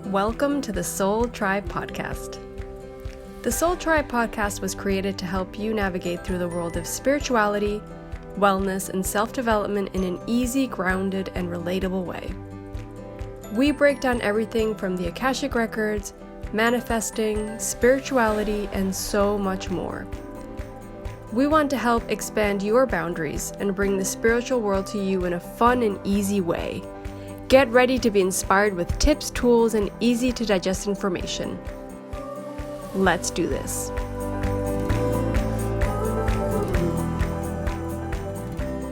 Welcome to the Soul Tribe Podcast. The Soul Tribe Podcast was created to help you navigate through the world of spirituality, wellness, and self-development in an easy, grounded, and relatable way. We break down everything from the AKASHIC records, manifesting, spirituality, and so much more. We want to help expand your boundaries and bring the spiritual world to you in a fun and easy way. Get ready to be inspired with tips, tools, and easy to digest information. Let's do this.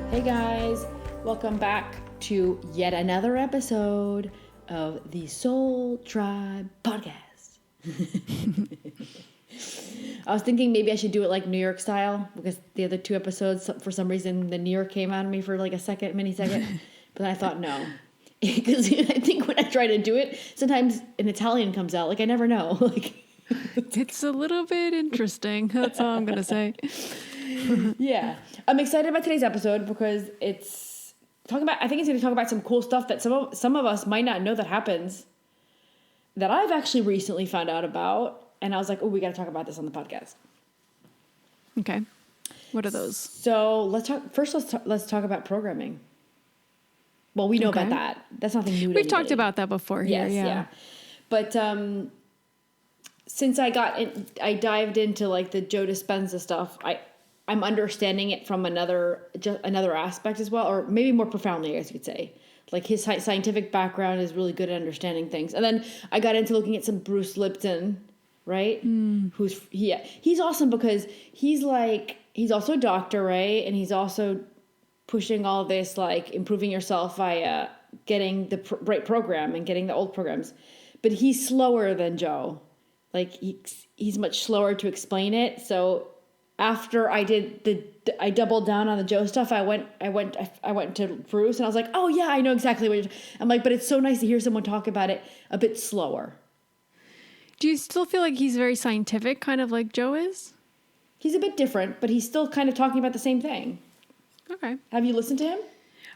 Hey guys, welcome back to yet another episode of the Soul Tribe Podcast. I was thinking maybe I should do it like New York style, because the other two episodes, for some reason, the New York came out of me for like a mini second. But then I thought, no. Because I think when I try to do it, sometimes an Italian comes out. Like, I never know. It's a little bit interesting. That's all I'm going to say. Yeah. I'm excited about today's episode because I think it's going to talk about some cool stuff that some of us might not know that happens, that I've actually recently found out about. And I was like, oh, we got to talk about this on the podcast. Okay. What are those? So let's talk about programming. Well, we know about that. That's nothing new to We've talked about that before here. Yes, yeah. But since I dived into like the Joe Dispenza stuff, I'm understanding it from another aspect as well, or maybe more profoundly, I guess you could say. Like his scientific background is really good at understanding things. And then I got into looking at some Bruce Lipton, right? He's awesome because he's also a doctor, right? And he's also pushing all this, like improving yourself via getting the right program and getting the old programs. But he's slower than Joe. Like he's much slower to explain it. So after I doubled down on the Joe stuff, I went to Bruce and I was like, oh yeah, I know exactly what I'm like, but it's so nice to hear someone talk about it a bit slower. Do you still feel like he's very scientific, kind of like Joe is? He's a bit different, but he's still kind of talking about the same thing. Okay. Have you listened to him?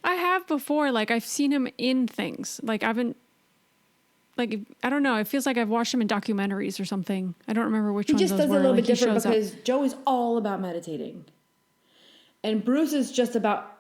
I have before. Like, I've seen him in things. Like, I haven't, like, I don't know. It feels like I've watched him in documentaries or something. I don't remember which ones those were. He just does it a little bit different because Joe is all about meditating. And Bruce is just about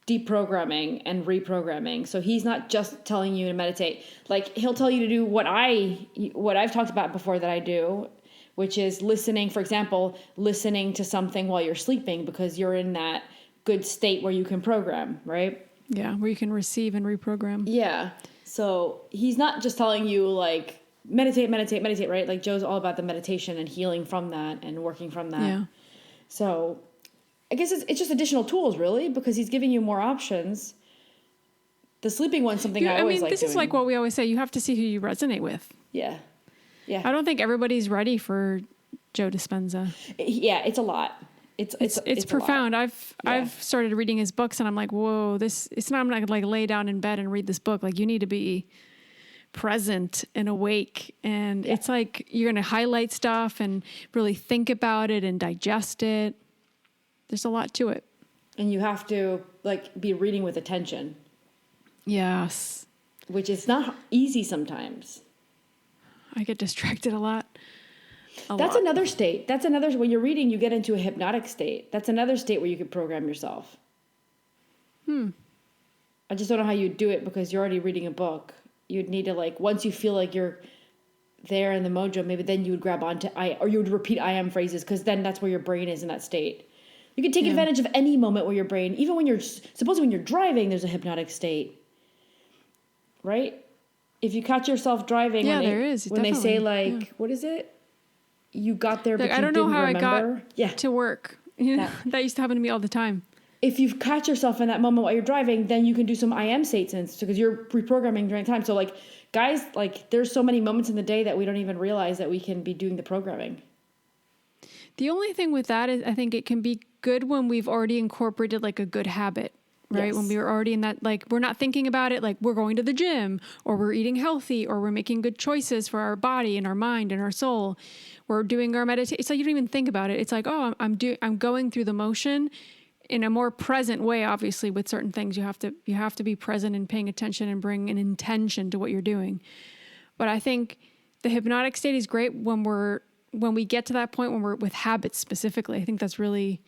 deprogramming and reprogramming. So he's not just telling you to meditate. Like, he'll tell you to do what I've talked about before that I do, which is listening, for example, listening to something while you're sleeping because you're in that good state where you can program, right? Yeah, where you can receive and reprogram. Yeah. So he's not just telling you like meditate, right? Like Joe's all about the meditation and healing from that and working from that. Yeah. So I guess it's just additional tools, really, because he's giving you more options. The sleeping one's something I always like doing. This is like what we always say. You have to see who you resonate with. Yeah. Yeah. I don't think everybody's ready for Joe Dispenza. Yeah, it's a lot. It's profound. I've started reading his books and I'm like, whoa, I'm not gonna like lay down in bed and read this book. Like you need to be present and awake. And it's like, you're going to highlight stuff and really think about it and digest it. There's a lot to it. And you have to like be reading with attention. Yes. Which is not easy sometimes. I get distracted a lot. That's another state. When you're reading, you get into a hypnotic state. That's another state where you could program yourself. I just don't know how you'd do it because you're already reading a book. You'd need to like, once you feel like you're there in the mojo, maybe then you would grab onto or you would repeat I am phrases because then that's where your brain is in that state. You can take advantage of any moment where your brain, even when when you're driving, there's a hypnotic state. Right? If you catch yourself driving, there is. When they say like, what is it? You got there, but like, you didn't remember. I don't know how I got to work. You know, that used to happen to me all the time. If you catch yourself in that moment while you're driving, then you can do some I am statements because you're reprogramming during time. So like, guys, like there's so many moments in the day that we don't even realize that we can be doing the programming. The only thing with that is I think it can be good when we've already incorporated like a good habit. Right? Yes. When we were already in that, like, we're not thinking about it like we're going to the gym or we're eating healthy or we're making good choices for our body and our mind and our soul. We're doing our meditation. It's like you don't even think about it. It's like, oh, I'm going through the motion in a more present way. Obviously, with certain things, you have to be present and paying attention and bring an intention to what you're doing. But I think the hypnotic state is great when we get to that point when we're with habits specifically. I think that's really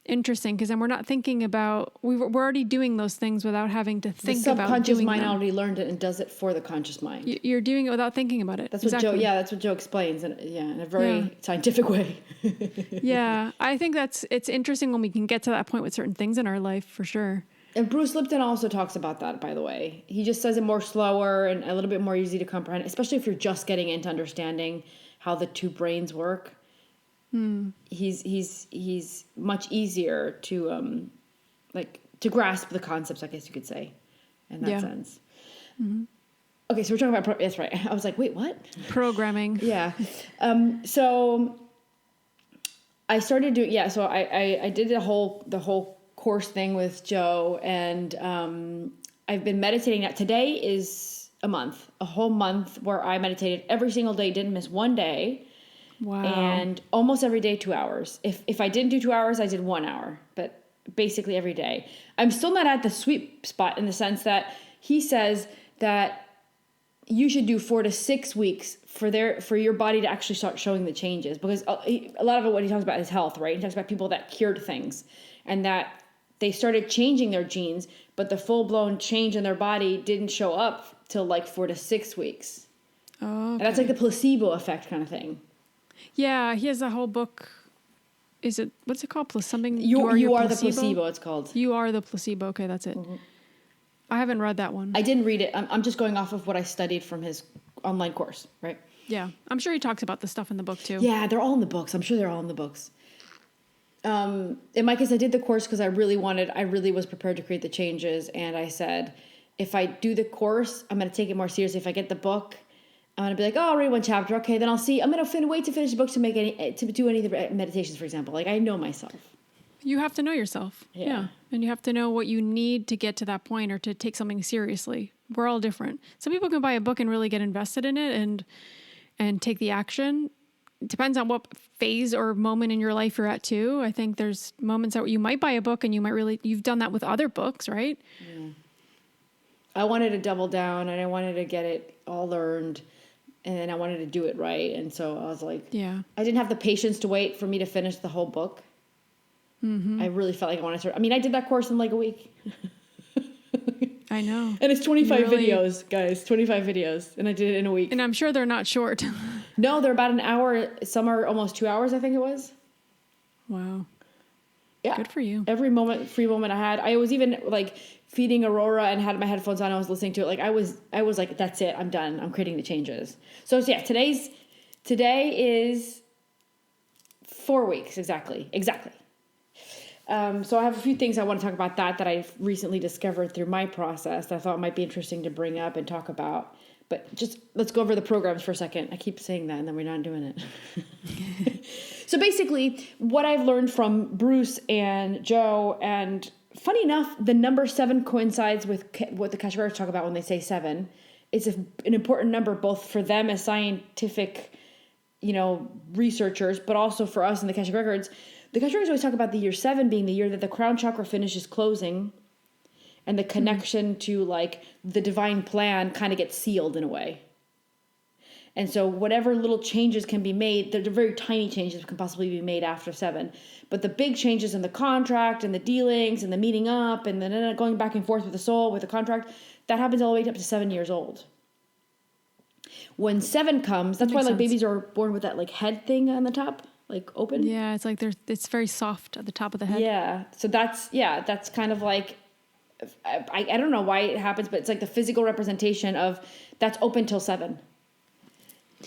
interesting because then we're not thinking about, we're already doing those things without having to think about doing them. The subconscious mind already learned it and does it for the conscious mind. You're doing it without thinking about it. That's what Joe, that's what Joe explains in a very scientific way. Yeah. I think it's interesting when we can get to that point with certain things in our life for sure. And Bruce Lipton also talks about that, by the way. He just says it more slower and a little bit more easy to comprehend, especially if you're just getting into understanding how the two brains work. He's much easier to to grasp the concepts, I guess you could say, in that sense. Mm-hmm. Okay, so we're talking about that's right. I was like, wait, what? Programming. Yeah. So I started doing so I did the whole course thing with Joe, and I've been meditating. Now today is a whole month where I meditated every single day, didn't miss one day. Wow. And almost every day 2 hours. If I didn't do 2 hours, I did 1 hour, but basically every day. I'm still not at the sweet spot in the sense that he says that you should do 4 to 6 weeks for your body to actually start showing the changes, because a lot of it, what he talks about is health, right? He talks about people that cured things and that they started changing their genes, but the full-blown change in their body didn't show up till like 4 to 6 weeks. Oh, okay. And that's like the placebo effect kind of thing. Yeah, he has a whole book. What's it called? Something. You are the placebo. It's called. You are the placebo. Okay, that's it. Mm-hmm. I haven't read that one. I didn't read it. I'm just going off of what I studied from his online course, right? Yeah, I'm sure he talks about this stuff in the book too. Yeah, they're all in the books. I'm sure they're all in the books. In my case, I did the course because I really was prepared to create the changes, and I said, if I do the course, I'm going to take it more seriously. If I get the book, I'm going to be like, oh, I'll read one chapter. Okay, then I'll see. I'm going to wait to finish the book to do any of the meditations, for example. Like, I know myself. You have to know yourself. Yeah. And you have to know what you need to get to that point or to take something seriously. We're all different. Some people can buy a book and really get invested in it and take the action. It depends on what phase or moment in your life you're at too. I think there's moments that you might buy a book and you've done that with other books, right? Yeah. I wanted to double down and I wanted to get it all learned. And I wanted to do it right. And so I was like, I didn't have the patience to wait for me to finish the whole book. Mm-hmm. I really felt like I wanted to. I mean, I did that course in like a week. I know. And it's 25 videos, guys, 25 videos. And I did it in a week. And I'm sure they're not short. No, they're about an hour. Some are almost 2 hours, I think it was. Wow. Yeah. Good for you. Every free moment I had. I was even like feeding Aurora and had my headphones on. I was listening to it. Like I was like, that's it. I'm done. I'm creating the changes. So yeah, today is 4 weeks. Exactly. So I have a few things I want to talk about that I've recently discovered through my process that I thought might be interesting to bring up and talk about. But just let's go over the programs for a second. I keep saying that and then we're not doing it. So basically, what I've learned from Bruce and Joe, and funny enough, the number 7 coincides with what the AKASHIC records talk about when they say 7. It's an important number both for them as scientific, researchers, but also for us in the AKASHIC records. The AKASHIC records always talk about the year 7 being the year that the crown chakra finishes closing, and the connection to like the divine plan kind of gets sealed in a way. And so whatever little changes can be made, they're very tiny changes that can possibly be made after 7. But the big changes in the contract and the dealings and the meeting up and then going back and forth with the soul, with the contract, that happens all the way up to 7 years old. When 7 comes, that's why like babies are born with that like head thing on the top, like open. Yeah, it's like it's very soft at the top of the head. Yeah. So that's kind of like, I don't know why it happens, but it's like the physical representation of that's open till 7.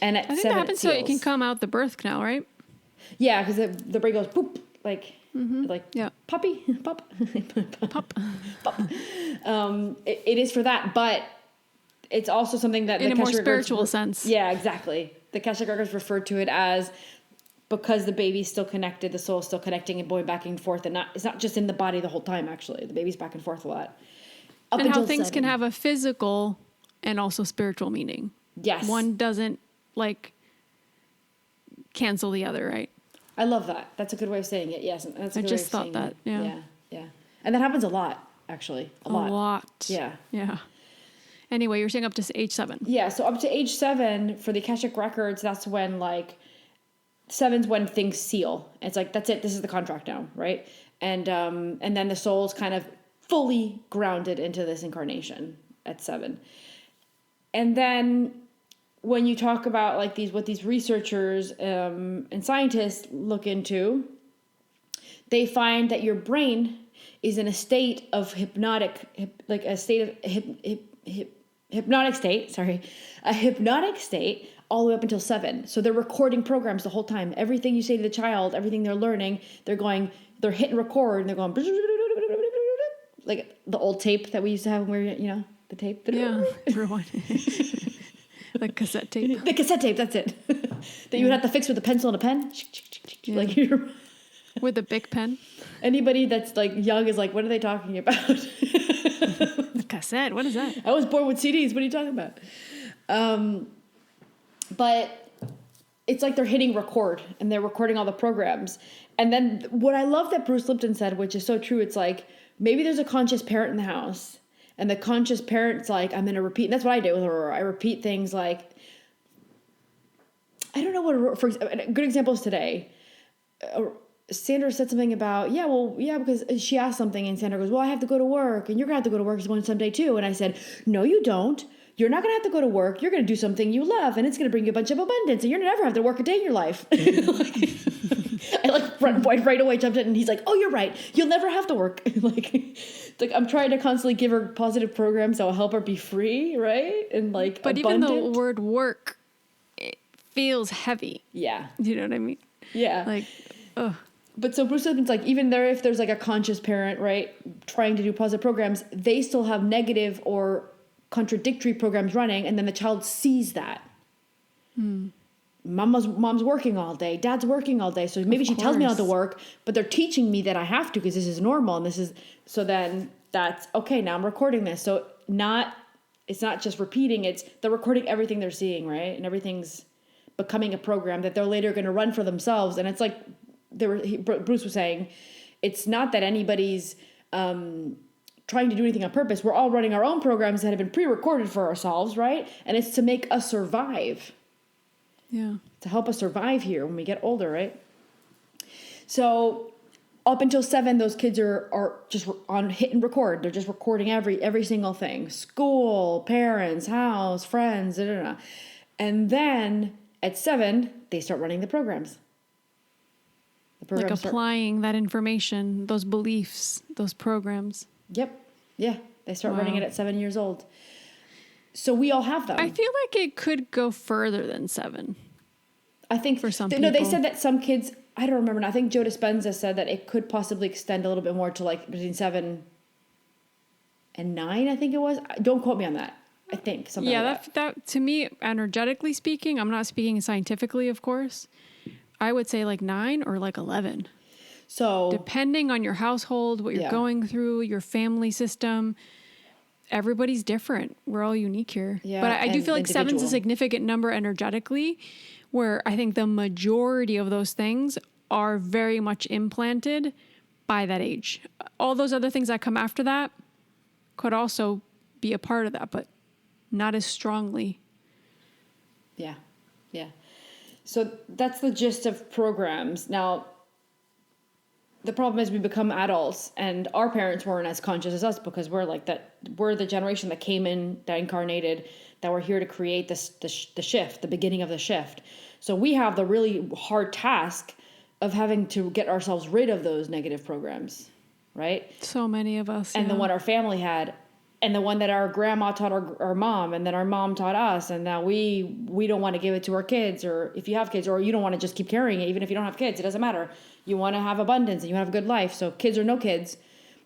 And at 7 I think that happens so it can come out the birth canal, right? Yeah, because the brain goes poop, like puppy, pop. It is for that, but it's also something that in a more spiritual sense. Yeah, exactly. The AKASHIC records refer to it as because the baby's still connected, the soul's still connecting and going back and forth, and it's not just in the body the whole time. Actually, the baby's back and forth a lot. And how things can have a physical and also spiritual meaning. Yes, one doesn't like cancel the other, right? I love that. That's a good way of saying it. Yes, that's a good way of saying it. I just thought that. Yeah, and that happens a lot, actually. A lot. Yeah. Anyway, you're saying up to age 7. Yeah, so up to age 7 for the Akashic records, that's when like 7's when things seal. It's like, that's it. This is the contract now, right? And then the soul's kind of fully grounded into this incarnation at 7. And then when you talk about like what these researchers and scientists look into, they find that your brain is in a state of hypnotic state all the way up until 7. So they're recording programs the whole time. Everything you say to the child, everything they're learning, they're hitting record and they're going like the old tape that we used to have when we were, the tape. Yeah, rewind. The cassette tape. The cassette tape, that's it. That you would have to fix with a pencil and a pen. Yeah. Like you're... With a big pen. Anybody that's like young is like, what are they talking about? The cassette, what is that? I was born with CDs. What are you talking about? But it's like they're hitting record and they're recording all the programs. And then what I love that Bruce Lipton said, which is so true, it's like maybe there's a conscious parent in the house and the conscious parent's like, I'm going to repeat. And that's what I did with Aurora. I repeat things like, I don't know what, for a good example is today. Sandra said something about, because she asked something and Sandra goes, well, I have to go to work and you're going to have to go to work someday too. And I said, no, you don't. You're not going to have to go to work. You're going to do something you love and it's going to bring you a bunch of abundance and you're never have to work a day in your life. I right away jumped in and he's like, oh, you're right. You'll never have to work. like I'm trying to constantly give her positive programs that will help her be free. Right. And like, but abundant. Even the word work, it feels heavy. Yeah. You know what I mean? Yeah. Like, ugh. But so Bruce Lipton's like, even there, if there's like a conscious parent, right, trying to do positive programs, they still have negative or contradictory programs running, and then the child sees that. Mom's working all day, dad's working all day, so maybe she tells me not to work, but they're teaching me that I have to because this is normal, and this is so. Then that's okay. Now I'm recording this, so it's not just repeating; they're recording everything they're seeing, right, and everything's becoming a program that they're later going to run for themselves, and it's like. Bruce was saying, it's not that anybody's trying to do anything on purpose. We're all running our own programs that have been pre-recorded for ourselves, right? And it's to make us survive. Yeah. To help us survive here when we get older, right? So up until 7, those kids are just on hit and record. They're just recording every single thing. School, parents, house, friends, And then at 7, they start running the programs. Like applying that information, those beliefs, those programs. Yep. Yeah. They start running it at 7 years old. So we all have them. I feel like it could go further than 7. I think for some people. No, they said that some kids, I don't remember now. I think Joe Dispenza said that it could possibly extend a little bit more to like between 7 and 9, I think it was. Don't quote me on that. I think something like that. That to me, energetically speaking, I'm not speaking scientifically, of course. I would say like 9 or like 11. So depending on your household, what you're going through, your family system, everybody's different. We're all unique here. Yeah, but I do feel like 7's a significant number energetically, where I think the majority of those things are very much implanted by that age. All those other things that come after that could also be a part of that, but not as strongly. Yeah. Yeah. So that's the gist of programs. Now, the problem is we become adults and our parents weren't as conscious as us because we're like that. We're the generation that came in, that incarnated, that we're here to create the shift, the beginning of the shift. So we have the really hard task of having to get ourselves rid of those negative programs, right? So many of us. And the one our family had. And the one that our grandma taught our mom, and then our mom taught us, and now we don't want to give it to our kids, or if you have kids, or you don't want to just keep carrying it, even if you don't have kids, it doesn't matter. You want to have abundance, and you want to have a good life. So kids or no kids,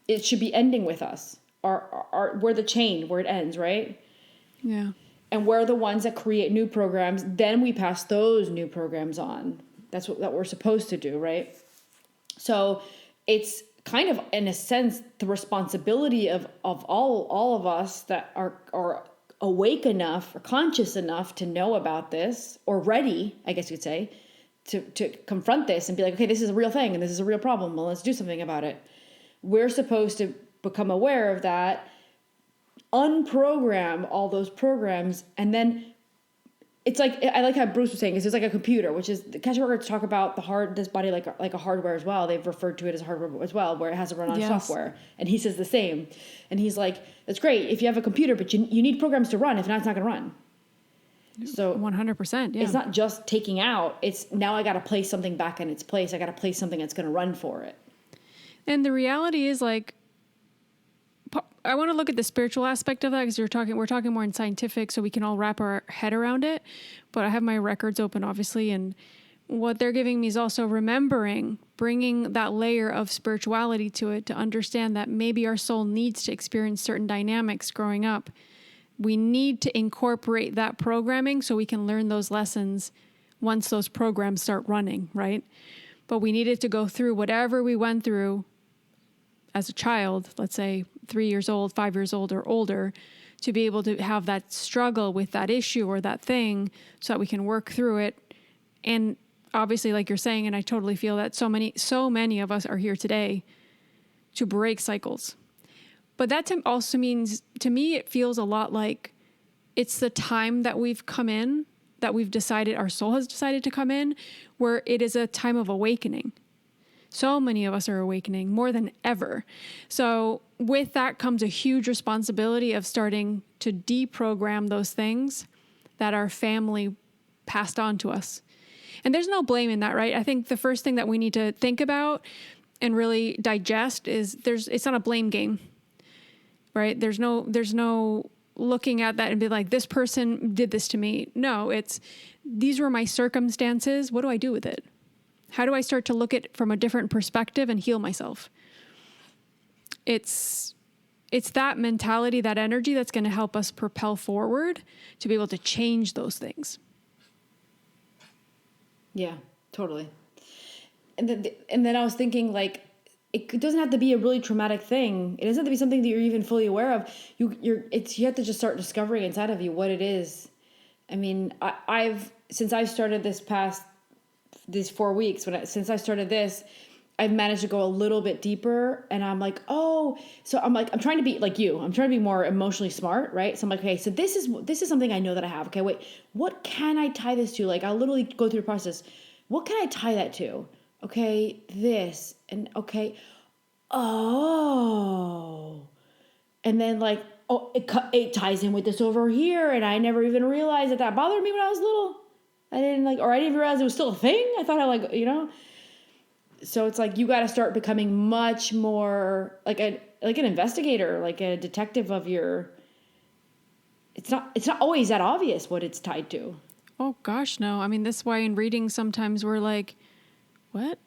it should be ending with us. We're the chain where it ends, right? Yeah. And we're the ones that create new programs. Then we pass those new programs on. That's what we're supposed to do, right? So it's kind of, in a sense, the responsibility of all of us that are awake enough or conscious enough to know about this, or ready, I guess you'd say, to confront this and be like, okay, this is a real thing and this is a real problem. Well, let's do something about it. We're supposed to become aware of that unprogram all those programs, and then it's like, I like how Bruce was saying, it's just like a computer, which is, the Akashic Records talk about this body like a hardware as well. They've referred to it as hardware as well, where it has to run on software. And he says the same. And he's like, that's great if you have a computer, but you need programs to run. If not, it's not going to run. So 100%. Yeah. It's not just taking out. It's now I got to place something back in its place. I got to place something that's going to run for it. And the reality is, like, I want to look at the spiritual aspect of that, because we're talking more in scientific, so we can all wrap our head around it. But I have my records open, obviously, and what they're giving me is also bringing that layer of spirituality to it, to understand that maybe our soul needs to experience certain dynamics growing up. We need to incorporate that programming so we can learn those lessons once those programs start running, right? But we needed to go through whatever we went through as a child, let's say 3 years old, 5 years old, or older, to be able to have that struggle with that issue or that thing so that we can work through it. And obviously, like you're saying, and I totally feel that so many of us are here today to break cycles. But that also means, to me, it feels a lot like it's the time that we've come in, that we've decided, our soul has decided to come in, where it is a time of awakening. So many of us are awakening more than ever. So with that comes a huge responsibility of starting to deprogram those things that our family passed on to us. And there's no blame in that, right? I think the first thing that we need to think about and really digest is it's not a blame game, right? There's no looking at that and be like, this person did this to me. No, these were my circumstances. What do I do with it? How do I start to look at it from a different perspective and heal myself? It's that mentality, that energy that's going to help us propel forward to be able to change those things. Yeah, totally. And then I was thinking, like, it doesn't have to be a really traumatic thing. It doesn't have to be something that you're even fully aware of. You have to just start discovering inside of you what it is. I mean, since I've started these 4 weeks, since I started this, I've managed to go a little bit deeper, and I'm like, I'm trying to be like you. I'm trying to be more emotionally smart, right? So I'm like, okay, so this is something I know that I have. Okay, wait, what can I tie this to? Like, I'll literally go through the process. What can I tie that to? Okay, this, and okay, oh, and then like, oh, it ties in with this over here, and I never even realized that bothered me when I was little. I didn't even realize it was still a thing. I thought so it's like, you got to start becoming much more like an investigator, like a detective of your. It's not always that obvious what it's tied to. Oh gosh, no. I mean, that's why in reading sometimes we're like, what?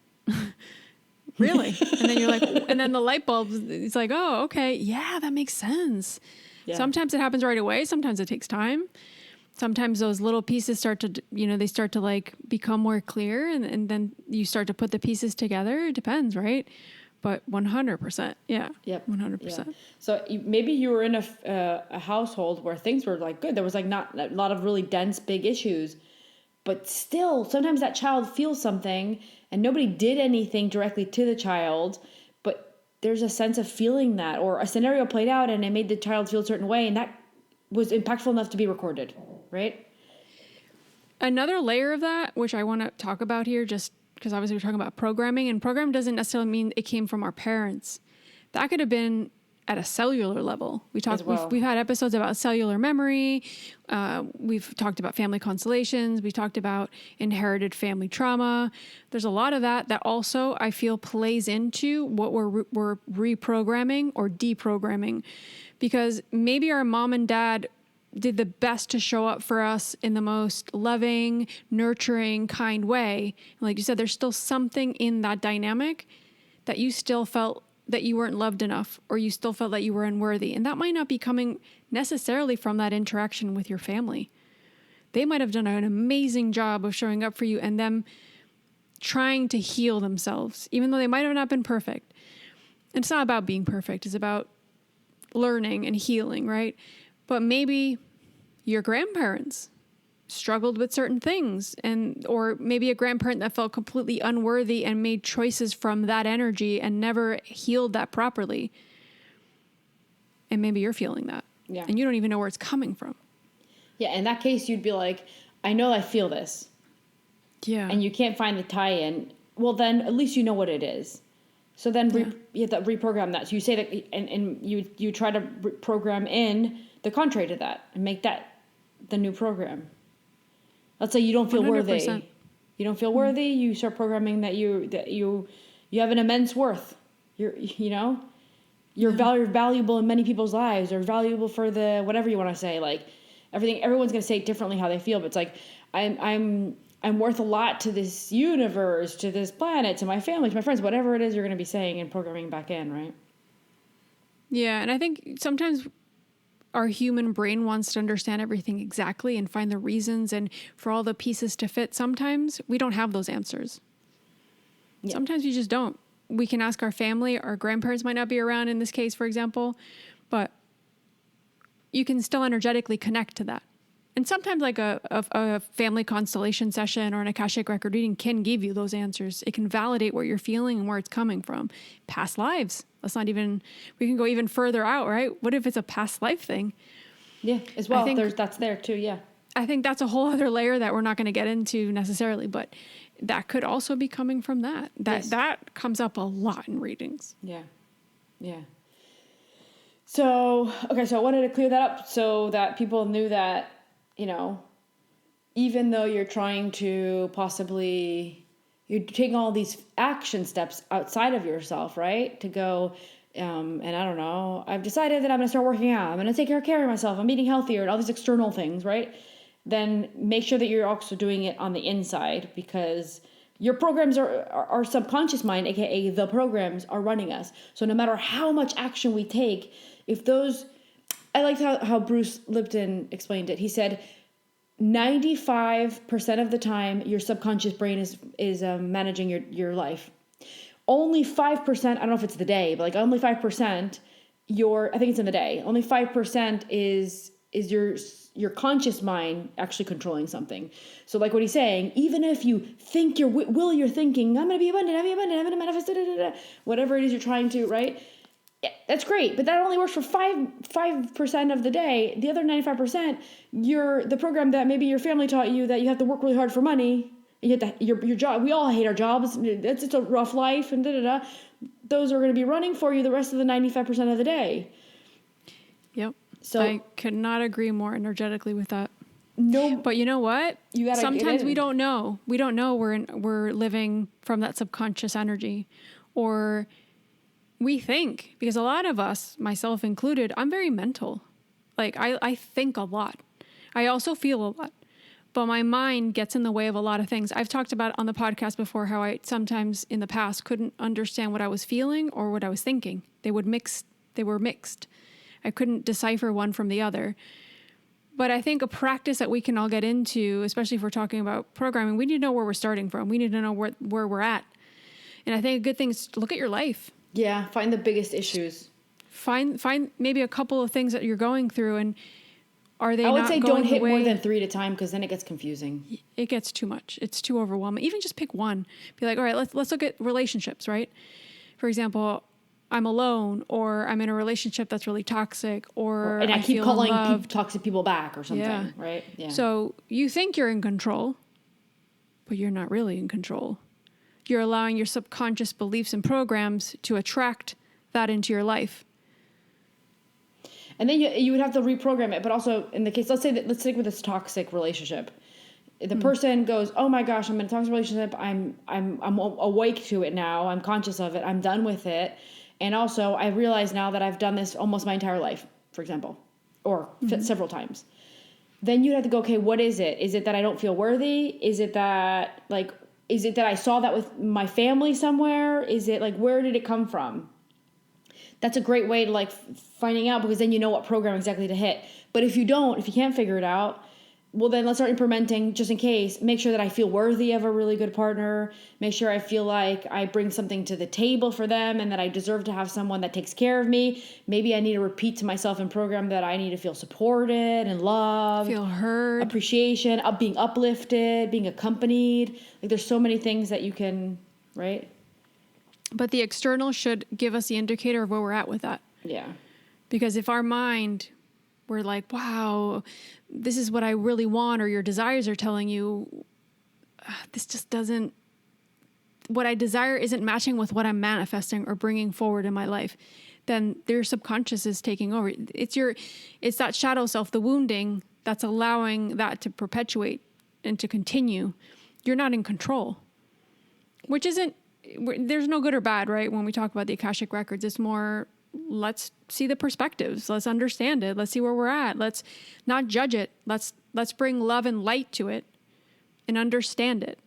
Really? And then you're like, and then the light bulb, it's like, oh, okay. Yeah, that makes sense. Yeah. Sometimes it happens right away. Sometimes it takes time. Sometimes those little pieces start to like become more clear, and then you start to put the pieces together. It depends, right? But 100%. Yeah. Yep. 100%. Yeah. So maybe you were in a household where things were like good. There was like not a lot of really dense, big issues, but still sometimes that child feels something and nobody did anything directly to the child, but there's a sense of feeling that, or a scenario played out and it made the child feel a certain way, and that was impactful enough to be recorded, right? Another layer of that, which I want to talk about here, just because obviously we're talking about programming, and program doesn't necessarily mean it came from our parents. That could have been at a cellular level. We've had episodes about cellular memory. We've talked about family constellations. We talked about inherited family trauma. There's a lot of that also I feel plays into what we're reprogramming or deprogramming, because maybe our mom and dad did the best to show up for us in the most loving, nurturing, kind way. And like you said, there's still something in that dynamic that you still felt that you weren't loved enough, or you still felt that you were unworthy. And that might not be coming necessarily from that interaction with your family. They might have done an amazing job of showing up for you and them trying to heal themselves, even though they might have not been perfect. And it's not about being perfect. It's about learning and healing, right? But maybe your grandparents struggled with certain things, or maybe a grandparent that felt completely unworthy and made choices from that energy and never healed that properly. And maybe you're feeling that. Yeah. And you don't even know where it's coming from. Yeah, in that case, you'd be like, I know I feel this. Yeah. And you can't find the tie-in. Well, then at least you know what it is. So then you have to reprogram that. So you say that, and you try to program in the contrary to that and make that the new program. Let's say you don't feel 100%. worthy. You don't feel worthy. You start programming that you have an immense worth. You're valuable in many people's lives, or valuable for the whatever you want to say. Like everyone's gonna say it differently how they feel, but it's like I'm worth a lot to this universe, to this planet, to my family, to my friends, whatever it is you're gonna be saying and programming back in, right? Yeah, and I think sometimes our human brain wants to understand everything exactly and find the reasons and for all the pieces to fit. Sometimes we don't have those answers. Yeah. Sometimes we just don't. We can ask our family. Our grandparents might not be around in this case, for example, but you can still energetically connect to that. And sometimes like a family constellation session or an AKASHIC record reading can give you those answers. It can validate what you're feeling and where it's coming from. Past lives. We can go even further out, right? What if it's a past life thing? Yeah, as well. That's there too, yeah. I think that's a whole other layer that we're not going to get into necessarily, but that could also be coming from that. That comes up a lot in readings. Yeah. Yeah. So I wanted to clear that up so that people knew that, even though you're trying to you're taking all these action steps outside of yourself, right? To go, and I don't know, I've decided that I'm going to start working out. I'm going to take care of myself. I'm eating healthier and all these external things, right? Then make sure that you're also doing it on the inside, because your programs are our subconscious mind, aka the programs, are running us. So no matter how much action we take, I liked how Bruce Lipton explained it. He said 95% of the time your subconscious brain is managing your life. Only 5%, I don't know if it's the day, but like only 5%, I think it's in the day. Only 5% is your conscious mind actually controlling something. So like what he's saying, even if you think you're thinking, I'm going to be abundant, I'm going to manifest, whatever it is you're trying to, right? Yeah, that's great, but that only works for 5% of the day. The other 95%, the program that maybe your family taught you that you have to work really hard for money. You get your job. We all hate our jobs. It's a rough life and Those are going to be running for you the rest of the 95% of the day. Yep. So I could not agree more energetically with that. No, but you know what? Sometimes we don't know. We don't know we're living from that subconscious energy, or we think, because a lot of us, myself included, I'm very mental. Like I think a lot. I also feel a lot, but my mind gets in the way of a lot of things. I've talked about on the podcast before how I sometimes in the past couldn't understand what I was feeling or what I was thinking. They were mixed. I couldn't decipher one from the other. But I think a practice that we can all get into, especially if we're talking about programming, we need to know where we're starting from. We need to know where we're at. And I think a good thing is to look at your life. Yeah, find the biggest issues. Find maybe a couple of things that you're going through, and are they? I would say don't hit more than 3 at a time, because then it gets confusing. It gets too much. It's too overwhelming. Even just pick one. Be like, all right, let's look at relationships, right? For example, I'm alone, or I'm in a relationship that's really toxic, and I keep calling toxic people back or something, right? Yeah. So you think you're in control, but you're not really in control. You're allowing your subconscious beliefs and programs to attract that into your life. And then you would have to reprogram it. But also in the case, let's stick with this toxic relationship. The person goes, oh my gosh, I'm in a toxic relationship. I'm awake to it now. I'm conscious of it. I'm done with it. And also I realize now that I've done this almost my entire life, for example, or several times. Then you'd have to go, okay, what is it? Is it that I don't feel worthy? Is it that I saw that with my family somewhere? Is it like, where did it come from? That's a great way to finding out, because then you know what program exactly to hit. But if you can't figure it out, well, then let's start implementing, just in case. Make sure that I feel worthy of a really good partner. Make sure I feel like I bring something to the table for them and that I deserve to have someone that takes care of me. Maybe I need to repeat to myself in program that I need to feel supported and loved. Feel heard. Appreciation, being uplifted, being accompanied. There's so many things that you can, right? But the external should give us the indicator of where we're at with that. Yeah. Because if our mind we're like, wow, this is what I really want, or your desires are telling you, this just doesn't, what I desire isn't matching with what I'm manifesting or bringing forward in my life, then their subconscious is taking over. It's that shadow self, the wounding that's allowing that to perpetuate and to continue. You're not in control, which isn't, there's no good or bad, right? When we talk about the Akashic records, it's more, let's see the perspectives. Let's understand it. Let's see where we're at. Let's not judge it. Let's bring love and light to it and understand it.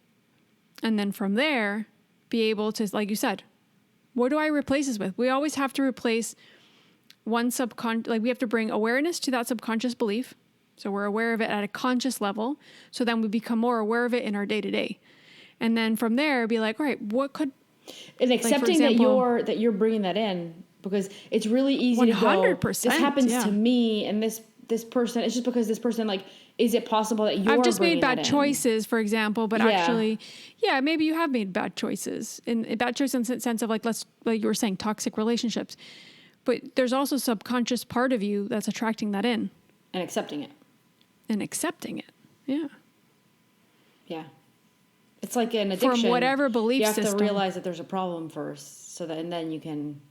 And then from there, be able to, like you said, what do I replace this with? We always have to replace one we have to bring awareness to that subconscious belief. So we're aware of it at a conscious level. So then we become more aware of it in our day to day. And then from there, be like, all right, what could... And accepting, like, that you're bringing that in, because it's really easy 100%, to go, this happens to me and this person, it's just because this person, like, is it possible that you're I've just made bad choices, for example, but actually, maybe you have made bad choices. In bad choices in the sense of, like you were saying, toxic relationships. But there's also a subconscious part of you that's attracting that in. And accepting it. Yeah. Yeah. It's like an addiction. From whatever belief system. You have to realize that there's a problem first, and then you can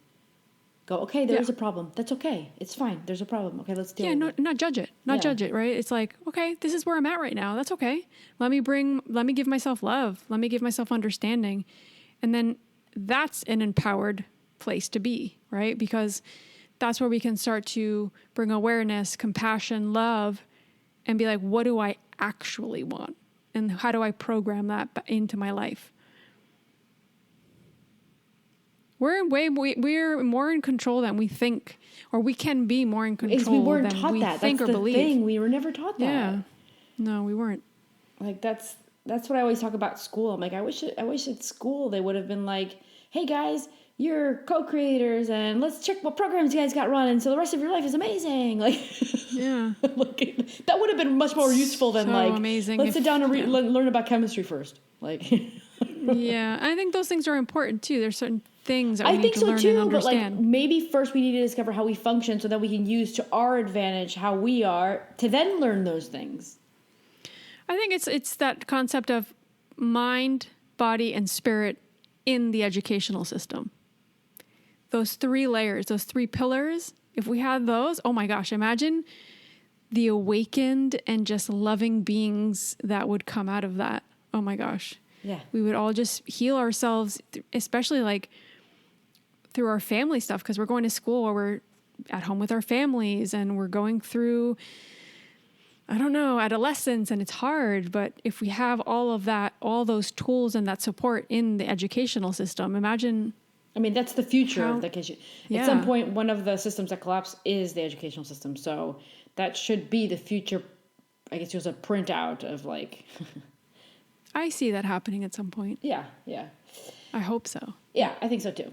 go, okay, there's a problem. That's okay. It's fine. There's a problem. Okay, let's deal with it. Not judge it. Judge it, right? It's like, okay, this is where I'm at right now. That's okay. Let me give myself love. Let me give myself understanding. And then that's an empowered place to be, right? Because that's where we can start to bring awareness, compassion, love, and be like, what do I actually want? And how do I program that into my life? We're more in control than we think, or we can be more in control we weren't than taught we that. think that's or the believe. Thing. We were never taught that. Yeah, no, we weren't. Like that's what I always talk about school. I'm like, I wish at school they would have been like, hey guys, you're co-creators, and let's check what programs you guys got running, so the rest of your life is amazing. Like, yeah, that would have been much more useful than amazing. Let's sit down and learn about chemistry first. Like, yeah, I think those things are important too. There's certain things that we need to learn and understand. But like maybe first we need to discover how we function, so that we can use to our advantage how we are, to then learn those things. I think it's that concept of mind, body, and spirit in the educational system. Those 3 layers, those 3 pillars, if we had those, oh my gosh, imagine the awakened and just loving beings that would come out of that. Oh my gosh. Yeah. We would all just heal ourselves, especially like through our family stuff, because we're going to school where we're at home with our families and we're going through, I don't know, adolescence, and it's hard. But if we have all of that, all those tools and that support in the educational system, imagine. I mean, that's the future of the education. At some point, one of the systems that collapse is the educational system. So that should be the future. I guess it was a printout of like. I see that happening at some point. Yeah. I hope so. Yeah, I think so too.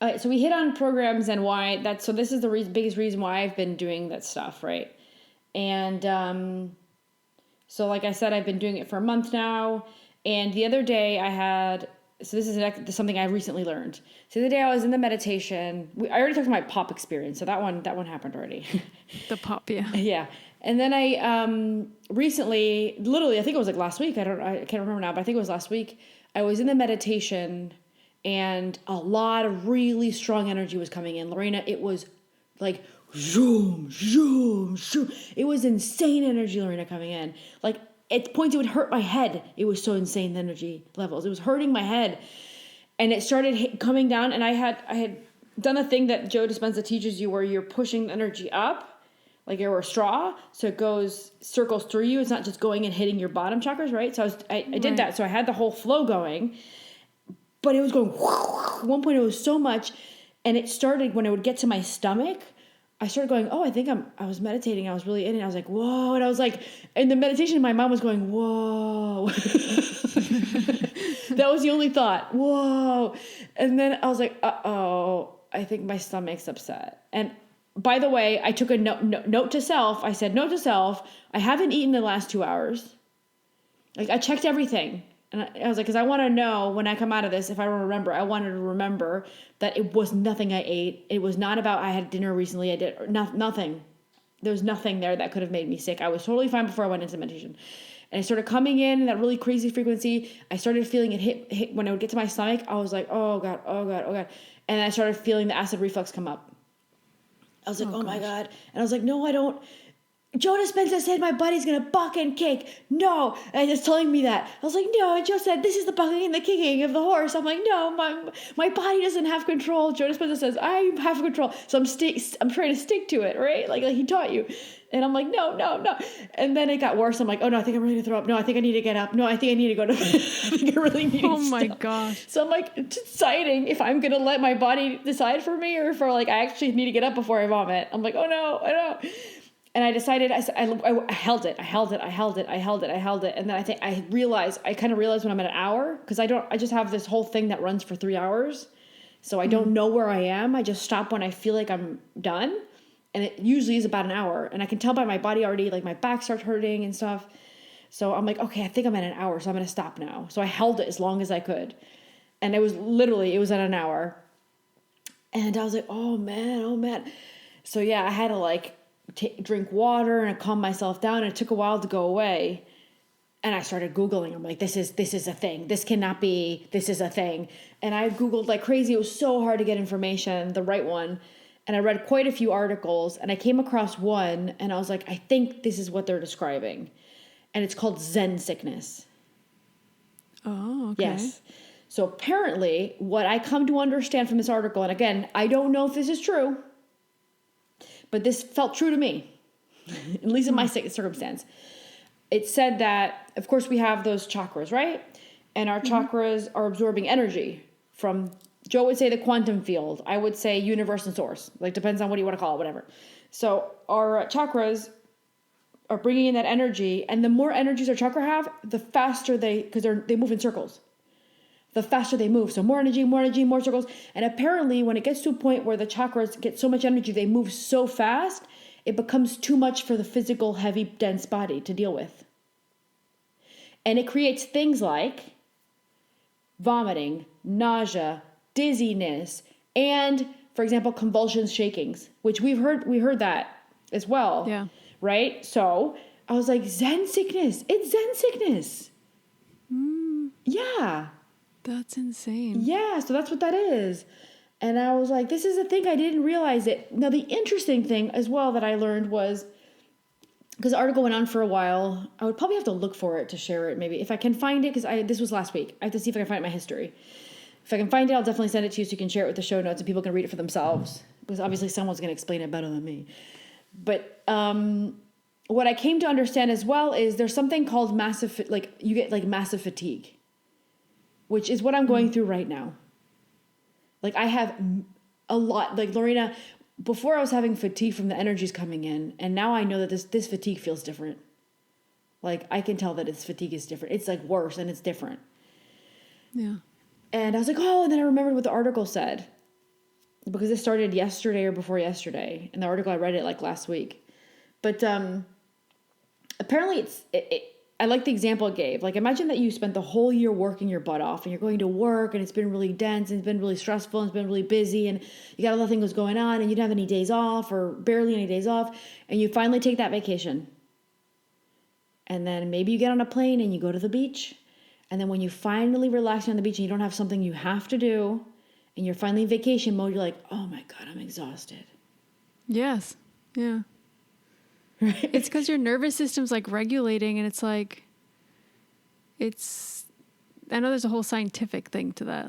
All right, so we hit on programs and why that's. So this is the biggest reason why I've been doing that stuff, right? And so like I said, I've been doing it for a month now. And the other day I had. So this is something I recently learned. So the other day I was in the meditation. I already talked about my pop experience, so that one happened already. The pop, yeah. Yeah. And then I recently, literally, I think it was like last week. I can't remember now, but I think it was last week. I was in the meditation, and a lot of really strong energy was coming in. Lorena, it was like zoom, zoom, zoom. It was insane energy, Lorena, coming in. Like at points it would hurt my head. It was so insane, the energy levels. It was hurting my head, and it started coming down. And I had done a thing that Joe Dispenza teaches you, where you're pushing the energy up. Like you're a straw, so it circles through you. It's not just going and hitting your bottom chakras, right? So I did that. So I had the whole flow going, but it was going. At one point, it was so much, and it started when it would get to my stomach. I started going, oh, I think I was meditating. I was really in it. I was like, whoa, and I was like, in the meditation, my mind was going, whoa. That was the only thought, whoa, and then I was like, I think my stomach's upset. And by the way, I took a note to self. I said, note to self, I haven't eaten in the last 2 hours. Like, I checked everything. And I was like, because I want to know when I come out of this, if I remember, I wanted to remember that it was nothing I ate. It was not about I had dinner recently. I did nothing. There was nothing there that could have made me sick. I was totally fine before I went into meditation. And I started coming in that really crazy frequency. I started feeling it hit when I would get to my stomach. I was like, oh God, oh God, oh God. And I started feeling the acid reflux come up. I was like, oh my God. And I was like, no, I don't. Joe Dispenza said my body's going to buck and kick. No. And it's telling me that. I was like, no. And Joe said, this is the bucking and the kicking of the horse. I'm like, no, my body doesn't have control. Joe Dispenza says, I have control. So I'm trying to stick to it, right? Like he taught you. And I'm like, no. And then it got worse. I'm like, oh no, I think I'm ready to throw up. No, I think I need to get up. No, I think I need to go to bed. I think I really need to Oh my stop. gosh. So I'm like deciding if I'm going to let my body decide for me or if I actually need to get up before I vomit. I'm like, oh no, I know. And I decided, I held it. And then I think I kind of realized when I'm at an hour, because I just have this whole thing that runs for 3 hours. So I don't know where I am. I just stop when I feel like I'm done. And it usually is about an hour. And I can tell by my body already, like my back starts hurting and stuff. So I'm like, okay, I think I'm at an hour. So I'm going to stop now. So I held it as long as I could. And it was at an hour. And I was like, oh man. So yeah, I had to drink water and calm myself down. And it took a while to go away. And I started Googling. I'm like, this is a thing. This cannot be, this is a thing. And I Googled like crazy. It was so hard to get information, the right one. And I read quite a few articles and I came across one and I was like, I think this is what they're describing. And it's called Zen sickness. Oh, okay. Yes. So apparently what I come to understand from this article, and again, I don't know if this is true, but this felt true to me, at least in my circumstance. It said that, of course, we have those chakras, right? And our chakras are absorbing energy from, Joe would say the quantum field. I would say universe and source. Like, depends on what you want to call it, whatever. So our chakras are bringing in that energy. And the more energies our chakra have, the faster because they move in circles. The faster they move. So more energy, more circles. And apparently when it gets to a point where the chakras get so much energy, they move so fast, it becomes too much for the physical, heavy, dense body to deal with. And it creates things like vomiting, nausea, dizziness, and, for example, convulsions, shakings, which we heard that as well. Yeah. Right? So I was like, Zen sickness. It's Zen sickness. Yeah. That's insane. Yeah. So that's what that is. And I was like, this is a thing. I didn't realize it. Now, the interesting thing as well that I learned was, because the article went on for a while, I would probably have to look for it to share it maybe. If I can find it, because this was last week. I have to see if I can find my history. If I can find it, I'll definitely send it to you so you can share it with the show notes and people can read it for themselves. Because obviously someone's going to explain it better than me. But what I came to understand as well is there's something called you get massive fatigue, which is what I'm going through right now. Like I have a lot, like Lorena, before I was having fatigue from the energies coming in, and now I know that this fatigue feels different. Like I can tell that this fatigue is different. It's like worse and it's different. Yeah. And I was like, oh, and then I remembered what the article said. Because it started yesterday or before yesterday. In the article, I read it like last week. But apparently I like the example it gave. Like imagine that you spent the whole year working your butt off and you're going to work and it's been really dense and it's been really stressful and it's been really busy and you got a lot of things going on and you don't have any days off or barely any days off. And you finally take that vacation. And then maybe you get on a plane and you go to the beach. And then when you finally relax on the beach and you don't have something you have to do, and you're finally in vacation mode, you're like, oh my God, I'm exhausted. Yes. Yeah. Right? It's because your nervous system's like regulating and it's like, I know there's a whole scientific thing to that.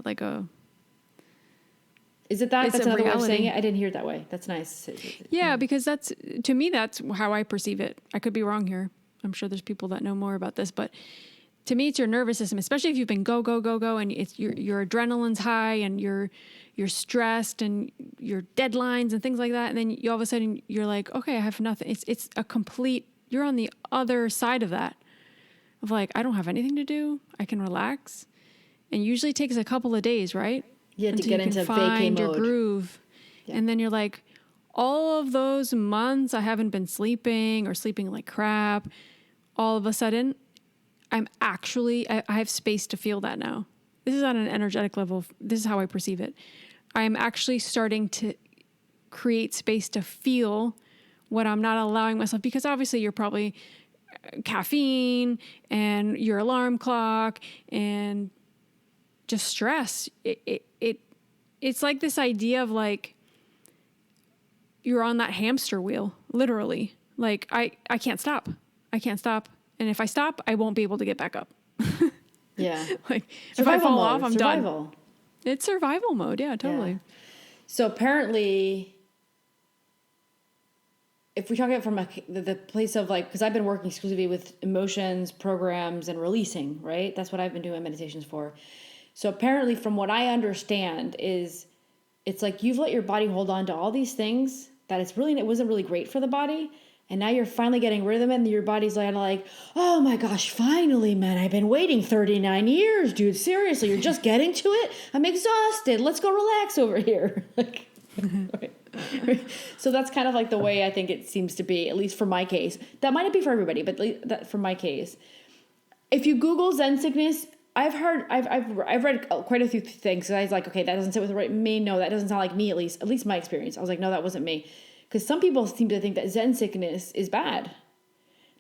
Is it that? It's That's a another way of saying reality. it? I didn't hear it that way. That's nice. Yeah, because to me, that's how I perceive it. I could be wrong here. I'm sure there's people that know more about this, but to me, it's your nervous system, especially if you've been go, and it's your adrenaline's high and you're stressed and your deadlines and things like that. And then you all of a sudden you're like, okay, I have nothing. It's a complete, you're on the other side of that of like, I don't have anything to do. I can relax. And usually it takes a couple of days, right? Yeah, to Until get you can into vacay find your mode. groove. Yeah. And then you're like, all of those months I haven't been sleeping or sleeping like crap. All of a sudden, I have space to feel that now. This is on an energetic level. This is how I perceive it. I am actually starting to create space to feel what I'm not allowing myself, because obviously you're probably caffeine and your alarm clock and just stress. It's like this idea of like you're on that hamster wheel, literally. Like I can't stop. I can't stop. And if I stop, I won't be able to get back up. Yeah. Like Survival if I fall mode. off, I'm Survival. done. It's survival mode. Yeah, totally. Yeah. So apparently, if we talk about from the place of like, because I've been working exclusively with emotions, programs, and releasing, right? That's what I've been doing meditations for. So apparently, from what I understand, is it's like you've let your body hold on to all these things that it wasn't really great for the body. And now you're finally getting rid of them, and your body's like, oh my gosh, finally, man, I've been waiting 39 years, dude. Seriously, you're just getting to it? I'm exhausted. Let's go relax over here. So that's kind of like the way I think it seems to be, at least for my case. That might not be for everybody, but that for my case. If you Google Zen sickness, I've read quite a few things. And I was like, okay, that doesn't sit with me. No, that doesn't sound like me, at least my experience. I was like, no, that wasn't me. Because some people seem to think that Zen sickness is bad.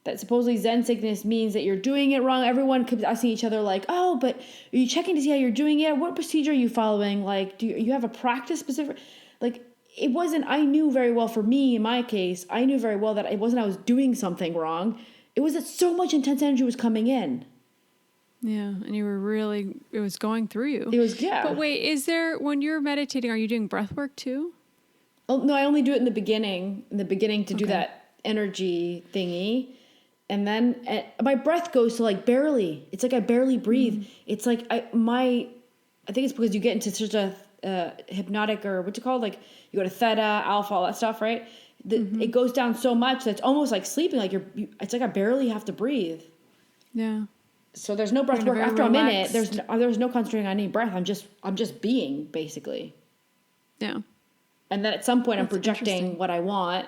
That supposedly Zen sickness means that you're doing it wrong. Everyone keeps asking each other like, oh, but are you checking to see how you're doing it? What procedure are you following? Like, do you have a practice specific? Like, it wasn't, I knew very well for me, in my case, I knew very well that it wasn't I was doing something wrong. It was that so much intense energy was coming in. Yeah, and it was going through you. It was, yeah. But wait, when you're meditating, are you doing breath work too? Oh, no, I only do it in the beginning to do that energy thingy. And then my breath goes to like barely. It's like I barely breathe. It's like I think it's because you get into such a hypnotic, or what's it called? Like you go to theta, alpha, all that stuff, right? It goes down so much that it's almost like sleeping. Like it's like I barely have to breathe. Yeah. So there's no breath work after a minute. There's no concentrating on any breath. I'm just being, basically. Yeah. And then at some point, I'm projecting what I want.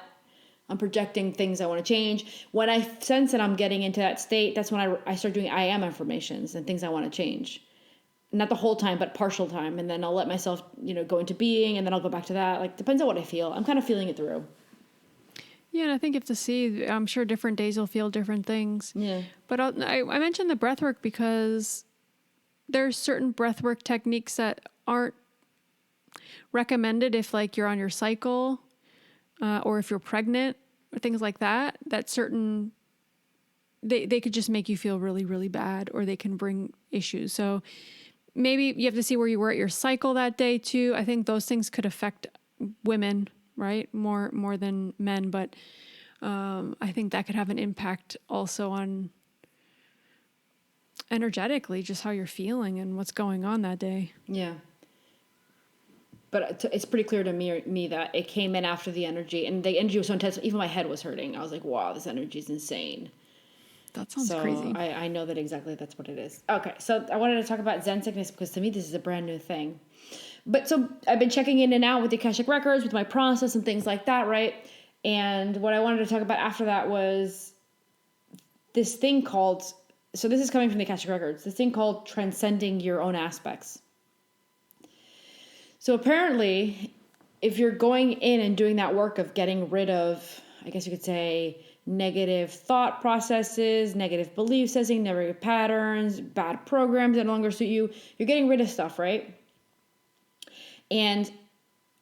I'm projecting things I want to change. When I sense that I'm getting into that state, that's when I start doing I am affirmations and things I want to change. Not the whole time, but partial time. And then I'll let myself, go into being, and then I'll go back to that. Like, depends on what I feel. I'm kind of feeling it through. Yeah, and I think you have to see, I'm sure different days you'll feel different things. Yeah. But I mentioned the breath work because there's certain breath work techniques that aren't recommended if like you're on your cycle or if you're pregnant or things like that, they could just make you feel really, really bad, or they can bring issues. So maybe you have to see where you were at your cycle that day too. I think those things could affect women, right? More than men, but I think that could have an impact also on energetically, just how you're feeling and what's going on that day. Yeah. But it's pretty clear to me that it came in after the energy, and the energy was so intense, even my head was hurting. I was like, wow, this energy is insane. That sounds crazy. I know that exactly that's what it is. Okay, so I wanted to talk about Zen sickness because to me this is a brand new thing. But so I've been checking in and out with the AKASHIC records, with my process and things like that, right? And what I wanted to talk about after that was this thing called, so this is coming from the AKASHIC records, this thing called transcending your own aspects. So apparently, if you're going in and doing that work of getting rid of, I guess you could say, negative thought processes, negative belief system, negative patterns, bad programs that no longer suit you, you're getting rid of stuff, right? And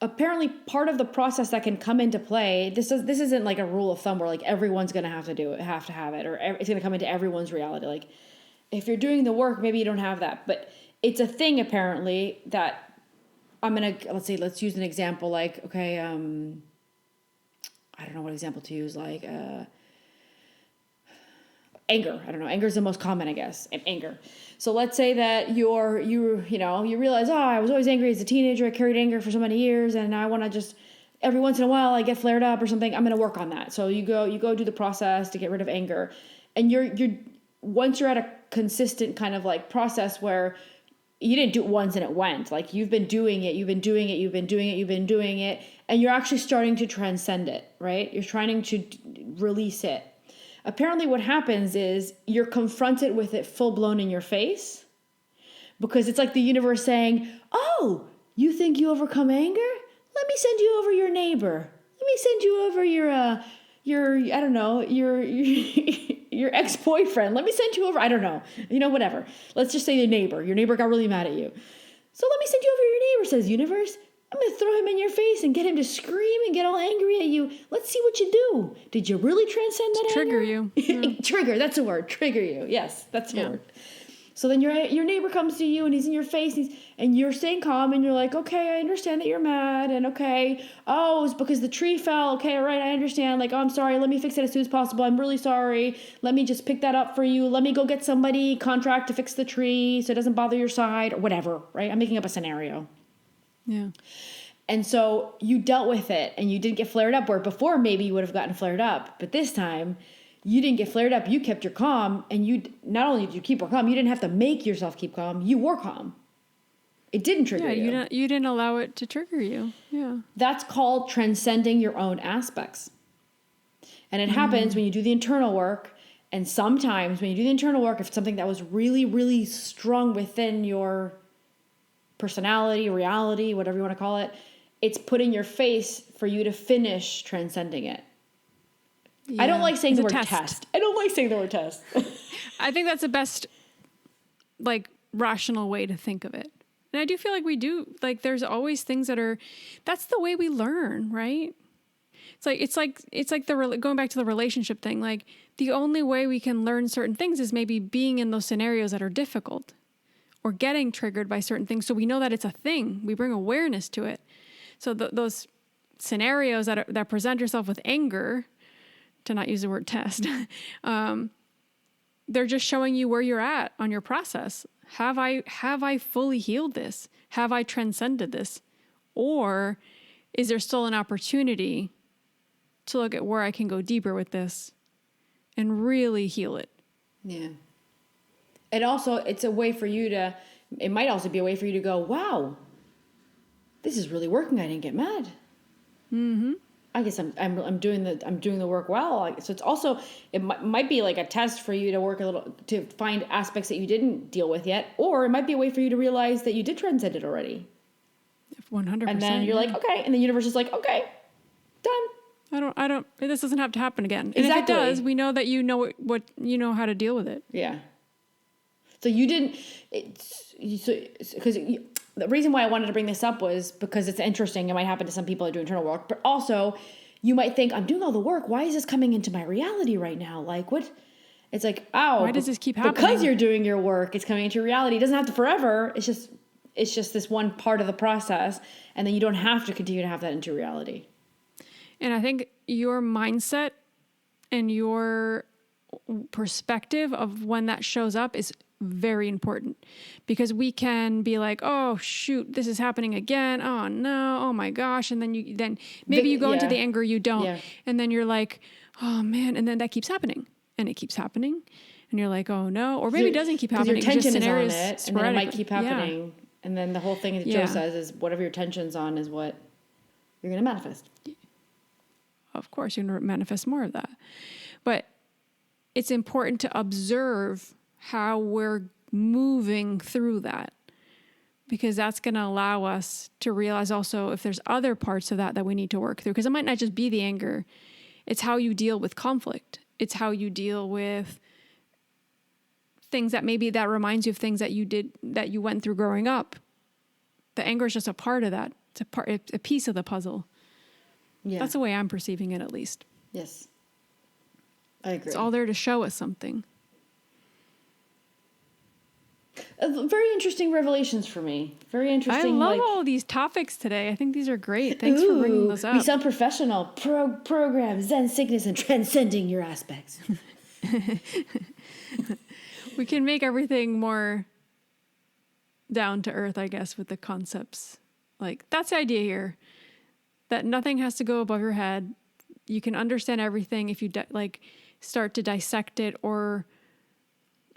apparently part of the process that can come into play, this isn't like a rule of thumb where like everyone's going to have to do it, have to have it, or it's going to come into everyone's reality. Like if you're doing the work, maybe you don't have that, but it's a thing apparently that let's use an example like, okay, I don't know what example to use, like anger. I don't know. Anger is the most common, I guess. Anger. So let's say that you realize, I was always angry as a teenager. I carried anger for so many years, and I want to just every once in a while I get flared up or something. I'm going to work on that. So you go do the process to get rid of anger, and you're once you're at a consistent kind of like process where you didn't do it once and it went. Like you've been doing it, and you're actually starting to transcend it, right? You're trying to release it. Apparently what happens is you're confronted with it full blown in your face, because it's like the universe saying, oh, you think you overcome anger? Let me send you over your neighbor. Let me send you over I don't know, your ex-boyfriend. Let me send you over. I don't know. Whatever. Let's just say your neighbor. Your neighbor got really mad at you. So let me send you over your neighbor, says universe. I'm going to throw him in your face and get him to scream and get all angry at you. Let's see what you do. Did you really transcend that Trigger anger? you. Yeah. Trigger, that's a word. Trigger you. Yes, that's a word. So then your neighbor comes to you and he's in your face and you're staying calm and you're like, okay, I understand that you're mad. And okay, oh, it's because the tree fell. Okay, all right, I understand. Like, oh, I'm sorry. Let me fix it as soon as possible. I'm really sorry. Let me just pick that up for you. Let me go get somebody contract to fix the tree so it doesn't bother your side or whatever, right? I'm making up a scenario. Yeah. And so you dealt with it and you didn't get flared up, where before maybe you would have gotten flared up. But this time you didn't get flared up. You kept your calm, and not only did you keep your calm, you didn't have to make yourself keep calm. You were calm. It didn't trigger you. Yeah, you didn't allow it to trigger you. Yeah. That's called transcending your own aspects. And it happens when you do the internal work. And sometimes when you do the internal work, if it's something that was really, really strong within your personality, reality, whatever you want to call it, it's put in your face for you to finish transcending it. Yeah. I don't like saying the word test. I don't like saying the word test. I think that's the best, rational way to think of it. And I do feel like we do, there's always things that's the way we learn, right? It's like going back to the relationship thing. Like, the only way we can learn certain things is maybe being in those scenarios that are difficult or getting triggered by certain things. So we know that it's a thing. We bring awareness to it. So those scenarios that present yourself with anger, to not use the word test, they're just showing you where you're at on your process. Have I fully healed this? Have I transcended this? Or is there still an opportunity to look at where I can go deeper with this and really heal it? Yeah. And also, it might also be a way for you to go, wow, this is really working. I didn't get mad. Mm-hmm. I guess I'm doing the work well. So it's also, it might be like a test for you to work to find aspects that you didn't deal with yet, or it might be a way for you to realize that you did transcend it already. 100%. And then you're like, okay, and the universe is like, okay, done. I don't. This doesn't have to happen again. Exactly. And if it does, we know that you know what you know how to deal with it. Yeah. So you didn't. Because the reason why I wanted to bring this up was because it's interesting. It might happen to some people that do internal work, but also you might think, I'm doing all the work. Why is this coming into my reality right now? Like, what? It's like, oh, why does this keep happening? Because you're doing your work, it's coming into your reality. It doesn't have to forever. It's just this one part of the process, and then you don't have to continue to have that into reality. And I think your mindset and your perspective of when that shows up is very important, because we can be like, oh shoot, this is happening again. Oh no. Oh my gosh. And then you go into the anger, you don't. Yeah. And then you're like, oh man. And then that keeps happening and it keeps happening. And you're like, oh no. Or maybe it doesn't keep happening. Your tension is on it, and then it might keep happening. Yeah. And then the whole thing that Joe says is whatever your tension's on is what you're going to manifest. Of course, you're going to manifest more of that. But it's important to observe how we're moving through that, because that's going to allow us to realize also if there's other parts of that we need to work through. Because it might not just be the anger. It's how you deal with conflict. It's how you deal with things that reminds you of things that you did, that you went through growing up. The anger is just a part of that. It's a piece of the puzzle. Yeah. That's the way I'm perceiving it, at least. Yes. I agree. It's all there to show us something. Very interesting revelations for me. Very interesting. I love all these topics today. I think these are great. Thanks for bringing those up. We sound professional. Program, Zen sickness, and transcending your aspects. We can make everything more down to earth, I guess, with the concepts. Like, that's the idea here. That nothing has to go above your head. You can understand everything if you start to dissect it or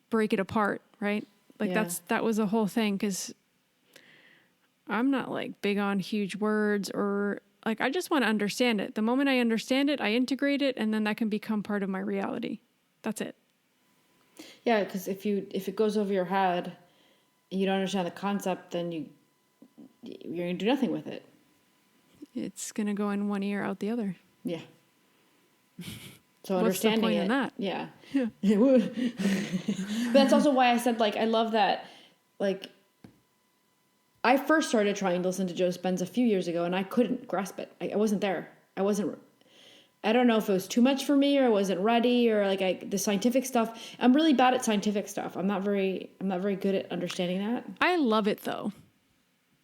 break it apart, right? That was the whole thing, because I'm not big on huge words, or I just want to understand it. The moment I understand it, I integrate it, and then that can become part of my reality. That's it. Yeah, because if it goes over your head and you don't understand the concept, then you're going to do nothing with it. It's going to go in one ear, out the other. Yeah. So What's the understanding point it. in that? Yeah. But that's also why I said, like, I love that, like, I first started trying to listen to Joe Dispenza a few years ago, and I couldn't grasp it. I wasn't there. I don't know if it was too much for me, or I wasn't ready, or like the scientific stuff. I'm really bad at scientific stuff. I'm not very good at understanding that. I love it though.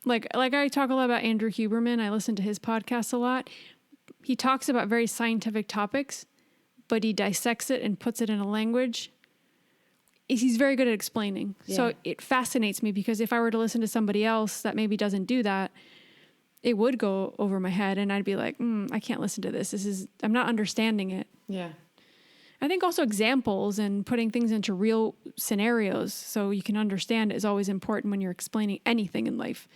Like I talk a lot about Andrew Huberman. I listen to his podcast a lot. He talks about very scientific topics, but he dissects it and puts it in a language. He's very good at explaining. Yeah. So it fascinates me, because if I were to listen to somebody else that maybe doesn't do that, it would go over my head and I'd be like, I can't listen to this. I'm not understanding it. Yeah. I think also examples and putting things into real scenarios so you can understand is always important when you're explaining anything in life,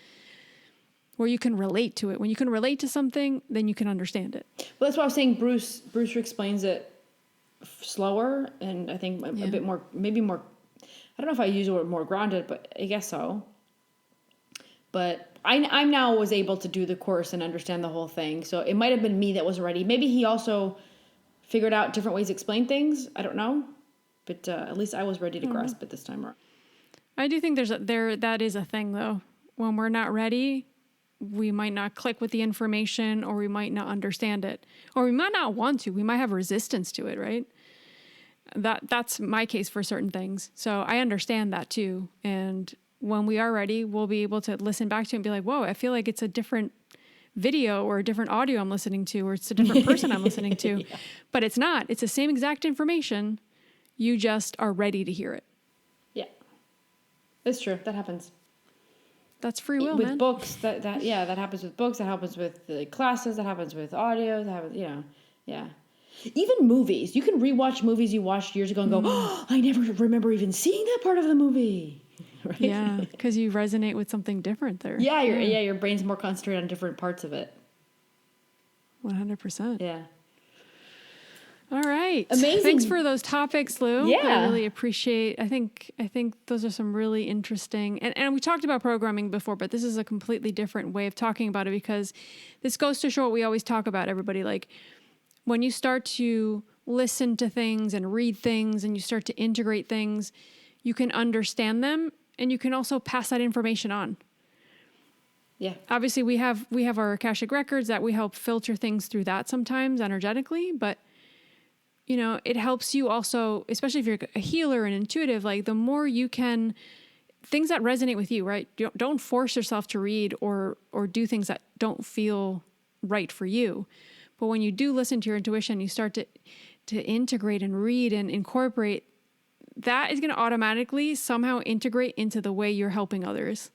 where you can relate to it. When you can relate to something, then you can understand it. Well, that's why I was saying Bruce explains it slower, and I think a bit more, maybe more, I don't know if I use the word more grounded, but I guess so. But I now was able to do the course and understand the whole thing. So it might have been me that wasn't ready. Maybe he also figured out different ways to explain things. I don't know. But at least I was ready to grasp it this time around. I do think that is a thing, though. When we're not ready, we might not click with the information, or we might not understand it, or we might not want to. We might have resistance to it, right? That's my case for certain things. So I understand that too. And when we are ready, we'll be able to listen back to it and be like, whoa, I feel like it's a different video or a different audio I'm listening to, or it's a different person I'm listening to. Yeah. But it's not. It's the same exact information. You just are ready to hear it. Yeah. That's true. That happens. That's free will, with man. Books, that happens with books, that happens with the classes, that happens with audio, that happens, yeah. Even movies. You can rewatch movies you watched years ago and go, oh, I never remember even seeing that part of the movie. Right? Yeah, because you resonate with something different there. Yeah, your brain's more concentrated on different parts of it. 100%. Yeah. All right. Amazing. Thanks for those topics, Lou. Yeah. I really appreciate. I think those are some really interesting. And we talked about programming before, but this is a completely different way of talking about it, because this goes to show what we always talk about, everybody. Like, when you start to listen to things and read things and you start to integrate things, you can understand them, and you can also pass that information on. Yeah. Obviously, we have our AKASHIC records that we help filter things through that sometimes energetically, but it helps you also, especially if you're a healer and intuitive, like the more you can, things that resonate with you, right? Don't force yourself to read or do things that don't feel right for you. But when you do listen to your intuition, you start to integrate and read and incorporate, that is going to automatically somehow integrate into the way you're helping others.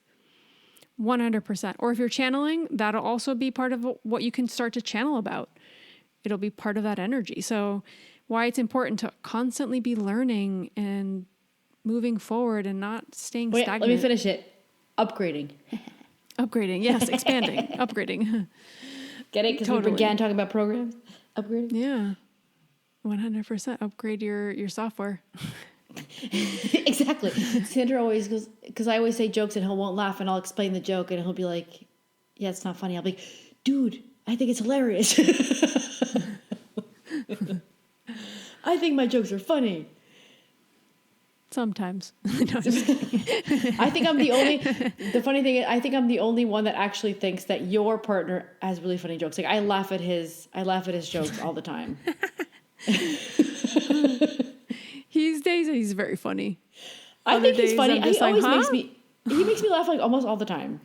100%. Or if you're channeling, that'll also be part of what you can start to channel about. It'll be part of that energy. So why it's important to constantly be learning and moving forward and not staying stagnant. Let me finish it. Upgrading. Upgrading. Yes. Expanding. Upgrading. Get it? Because we began talking about programs. Upgrading. Yeah. 100%. Upgrade your software. Exactly. Sandra always goes, because I always say jokes and he won't laugh, and I'll explain the joke and he'll be like, yeah, it's not funny. I'll be like, dude, I think it's hilarious. I think my jokes are funny. Sometimes. I think I'm the funny thing is, I think I'm the only one that actually thinks that your partner has really funny jokes. Like I laugh at his jokes all the time. He's very funny. I think he's funny. He always makes me laugh like almost all the time.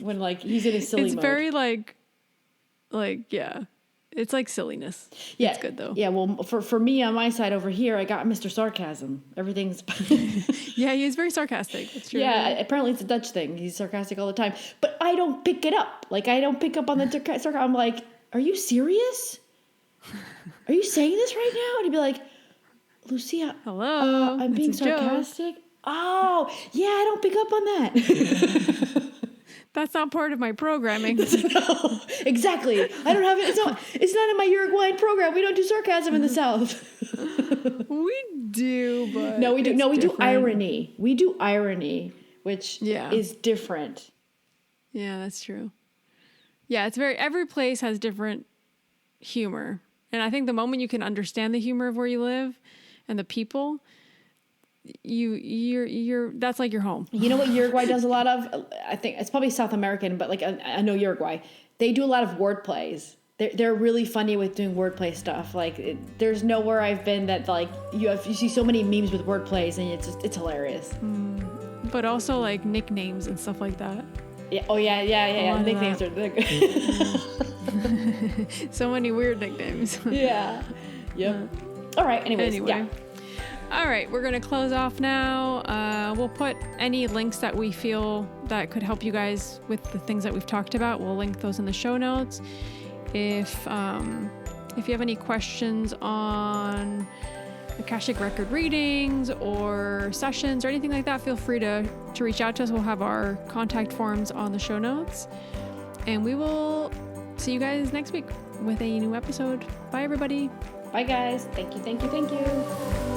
When like he's in his silly mode. It's very like yeah. It's like silliness. Yeah. It's good though. Yeah, well for me on my side over here, I got Mr. Sarcasm. Everything's Yeah, he is very sarcastic. That's true. Yeah, apparently it's a Dutch thing. He's sarcastic all the time. But I don't pick it up. Like I don't pick up on the sarcasm. I'm like, are you serious? Are you saying this right now? And he'd be like, Lucia, hello, I'm being sarcastic. Joke. Oh, yeah, I don't pick up on that. That's not part of my programming. No, exactly. I don't have it. It's not in my Uruguayan program. We don't do sarcasm in the South. We do, but no, we do. No, we do irony. We do irony, which is different. Yeah, that's true. Yeah, it's every place has different humor. And I think the moment you can understand the humor of where you live and the people, you're that's like your home. You know what Uruguay does a lot of? I think it's probably South American, but like I know Uruguay, they do a lot of word plays. They're really funny with doing wordplay stuff. Like there's nowhere I've been that like you see so many memes with word plays, and it's hilarious. But also like nicknames and stuff like that. Yeah. Oh yeah. Nicknames are big. So many weird nicknames. Yeah. Yep. All right. Anyway. Yeah. All right, we're going to close off now. We'll put any links that we feel that could help you guys with the things that we've talked about. We'll link those in the show notes. If you have any questions on Akashic record readings or sessions or anything like that, feel free to reach out to us. We'll have our contact forms on the show notes. And we will see you guys next week with a new episode. Bye, everybody. Bye, guys. Thank you.